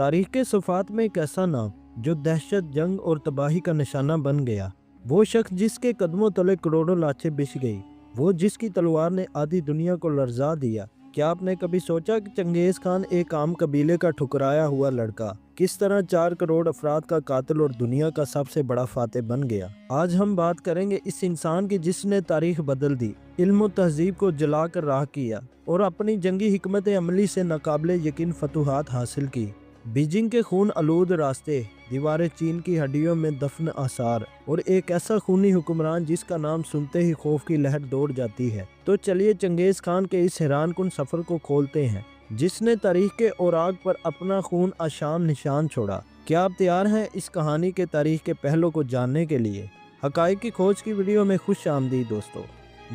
تاریخ کے صفحات میں ایک ایسا نام جو دہشت، جنگ اور تباہی کا نشانہ بن گیا، وہ شخص جس کے قدموں تلے کروڑوں لاچیں بچھ گئی، وہ جس کی تلوار نے آدھی دنیا کو لرزا دیا۔ کیا آپ نے کبھی سوچا کہ چنگیز خان ایک عام قبیلے کا ٹھکرایا ہوا لڑکا کس طرح 4 کروڑ افراد کا قاتل اور دنیا کا سب سے بڑا فاتح بن گیا؟ آج ہم بات کریں گے اس انسان کی جس نے تاریخ بدل دی، علم و تہذیب کو جلا کر راہ کیا اور اپنی جنگی حکمت عملی سے ناقابل یقین فتوحات حاصل کی۔ بیجنگ کے خون آلود راستے، دیواریں چین کی ہڈیوں میں دفن آثار اور ایک ایسا خونی حکمران جس کا نام سنتے ہی خوف کی لہر دوڑ جاتی ہے۔ تو چلیے چنگیز خان کے اس حیران کن سفر کو کھولتے ہیں جس نے تاریخ کے اوراق پر اپنا خون آشام نشان چھوڑا۔ کیا آپ تیار ہیں اس کہانی کے تاریخ کے پہلو کو جاننے کے لیے؟ حقائق کی کھوج کی ویڈیو میں خوش آمدید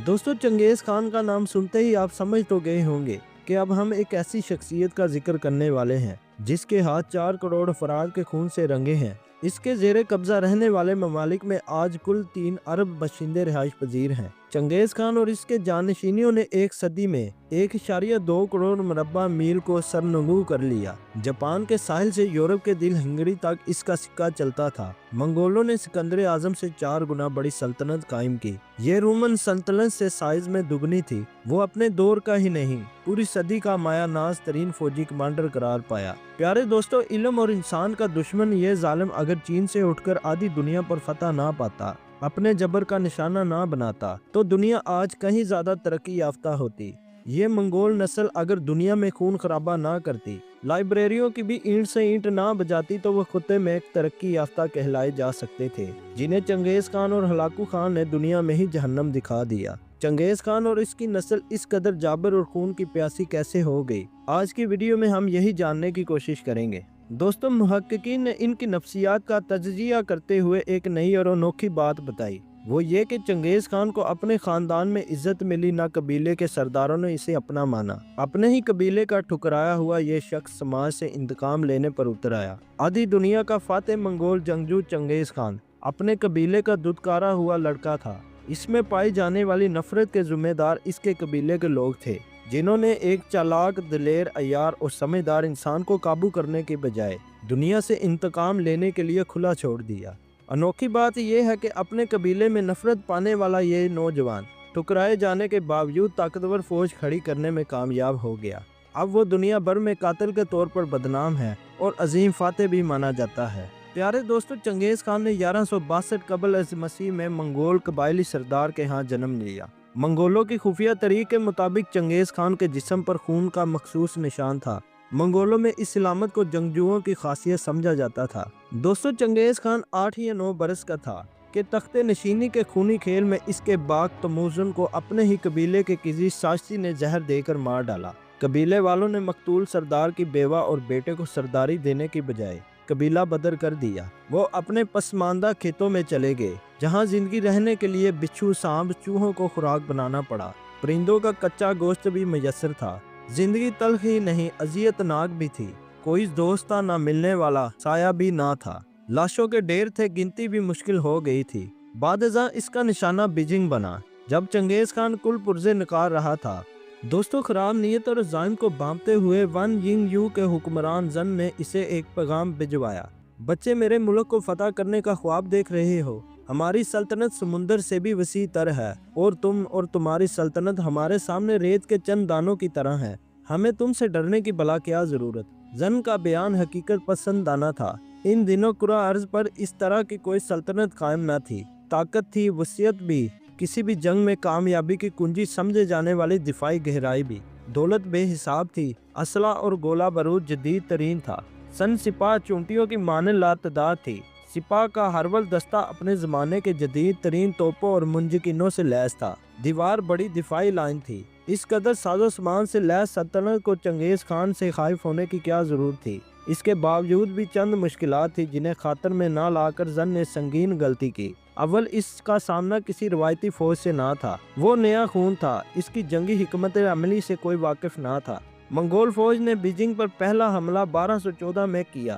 دوستو چنگیز خان کا نام سنتے ہی آپ سمجھ تو گئے ہوں گے کہ اب ہم ایک ایسی شخصیت کا ذکر کرنے والے ہیں جس کے ہاتھ 4 کروڑ افراد کے خون سے رنگے ہیں۔ اس کے زیر قبضہ رہنے والے ممالک میں آج کل 3 ارب باشندے رہائش پذیر ہیں۔ چنگیز خان اور اس کے جانشینوں نے ایک صدی میں 1.2 کروڑ مربع میل کو سرنگو کر لیا۔ جاپان کے ساحل سے یورپ کے دل ہنگری تک اس کا سکہ چلتا تھا۔ منگولوں نے سکندر اعظم سے 4 گنا بڑی سلطنت قائم کی۔ یہ رومن سلطنت سے سائز میں دگنی تھی۔ وہ اپنے دور کا ہی نہیں، پوری صدی کا مایہ ناز ترین فوجی کمانڈر قرار پایا۔ پیارے دوستو، علم اور انسان کا دشمن یہ ظالم اگر چین سے اٹھ کر آدھی دنیا پر فتح نہ پاتا، اپنے جبر کا نشانہ نہ بناتا، تو دنیا آج کہیں زیادہ ترقی یافتہ ہوتی۔ یہ منگول نسل اگر دنیا میں خون خرابہ نہ کرتی، لائبریریوں کی بھی اینٹ سے اینٹ نہ بجاتی، تو وہ خطے میں ایک ترقی یافتہ کہلائے جا سکتے تھے، جنہیں چنگیز خان اور ہلاکو خان نے دنیا میں ہی جہنم دکھا دیا۔ چنگیز خان اور اس کی نسل اس قدر جابر اور خون کی پیاسی کیسے ہو گئی؟ آج کی ویڈیو میں ہم یہی جاننے کی کوشش کریں گے۔ دوستو، محققین نے ان کی نفسیات کا تجزیہ کرتے ہوئے ایک نئی اور انوکھی بات بتائی، وہ یہ کہ چنگیز خان کو اپنے خاندان میں عزت ملی، نہ قبیلے کے سرداروں نے اسے اپنا مانا۔ اپنے ہی قبیلے کا ٹھکرایا ہوا یہ شخص سماج سے انتقام لینے پر اتر آیا۔ آدھی دنیا کا فاتح منگول جنگجو چنگیز خان اپنے قبیلے کا دودکارا ہوا لڑکا تھا۔ اس میں پائی جانے والی نفرت کے ذمہ دار اس کے قبیلے کے لوگ تھے، جنہوں نے ایک چالاک، دلیر، عیار اور سمجھدار انسان کو قابو کرنے کے بجائے دنیا سے انتقام لینے کے لیے کھلا چھوڑ دیا۔ انوکھی بات یہ ہے کہ اپنے قبیلے میں نفرت پانے والا یہ نوجوان ٹکرائے جانے کے باوجود طاقتور فوج کھڑی کرنے میں کامیاب ہو گیا۔ اب وہ دنیا بھر میں قاتل کے طور پر بدنام ہے اور عظیم فاتح بھی مانا جاتا ہے۔ پیارے دوستو، چنگیز خان نے 1162 قبل از مسیح میں منگول قبائلی سردار کے ہاں جنم لیا۔ منگولوں کی خفیہ تحریک کے مطابق چنگیز خان کے جسم پر خون کا مخصوص نشان تھا۔ منگولوں میں اس علامت کو جنگجوؤں کی خاصیت سمجھا جاتا تھا۔ دوستو، چنگیز خان 8 یا 9 برس کا تھا کہ تخت نشینی کے خونی کھیل میں اس کے باغ تموزن کو اپنے ہی قبیلے کے کسی سازشی نے زہر دے کر مار ڈالا۔ قبیلے والوں نے مقتول سردار کی بیوہ اور بیٹے کو سرداری دینے کی بجائے قبیلہ بدر کر دیا۔ وہ اپنے پسماندہ کھیتوں میں چلے گئے، جہاں زندگی رہنے کے لیے بچھو، سانپ، چوہوں کو خوراک بنانا پڑا۔ پرندوں کا کچا گوشت بھی میسر تھا۔ زندگی تلخ ہی نہیں، اذیت ناک بھی تھی۔ کوئی دوست نہ ملنے والا، سایہ بھی نہ تھا۔ لاشوں کے ڈھیر تھے، گنتی بھی مشکل ہو گئی تھی۔ بعد ازاں اس کا نشانہ بیجنگ بنا، جب چنگیز خان کل پرزے نکال رہا تھا۔ دوستو، خراب نیت اور عزائم کو بانپتے ہوئے ون ینگ یو کے حکمران زن نے اسے ایک پیغام بھجوایا: بچے، میرے ملک کو فتح کرنے کا خواب دیکھ رہے ہو؟ ہماری سلطنت سمندر سے بھی وسیع تر ہے اور تم اور تمہاری سلطنت ہمارے سامنے ریت کے چند دانوں کی طرح ہے۔ ہمیں تم سے ڈرنے کی بلا کیا ضرورت؟ زن کا بیان حقیقت پسندانہ تھا۔ ان دنوں کرہ ارض پر اس طرح کی کوئی سلطنت قائم نہ تھی۔ طاقت تھی، وسعت بھی، کسی بھی جنگ میں کامیابی کی کنجی سمجھے جانے والی دفاعی گہرائی بھی، دولت بے حساب تھی، اسلحہ اور گولہ بارود جدید ترین تھا۔ سپاہ چونٹیوں کی مانند لاتعداد تھی۔ سپاہ کا ہرول دستہ اپنے زمانے کے جدید ترین توپوں اور منجکینوں سے لیس تھا۔ دیوار بڑی دفاعی لائن تھی۔ اس قدر ساز و سامان سے لیس سلطنت کو چنگیز خان سے خائف ہونے کی کیا ضرورت تھی؟ اس کے باوجود بھی چند مشکلات تھی جنہیں خاطر میں نہ لا کر زن نے سنگین غلطی کی۔ اول، اس کا سامنا کسی روایتی فوج سے نہ تھا۔ وہ نیا خون تھا، اس کی جنگی حکمت عملی سے کوئی واقف نہ تھا۔ منگول فوج نے بیجنگ پر پہلا حملہ 1214 میں کیا۔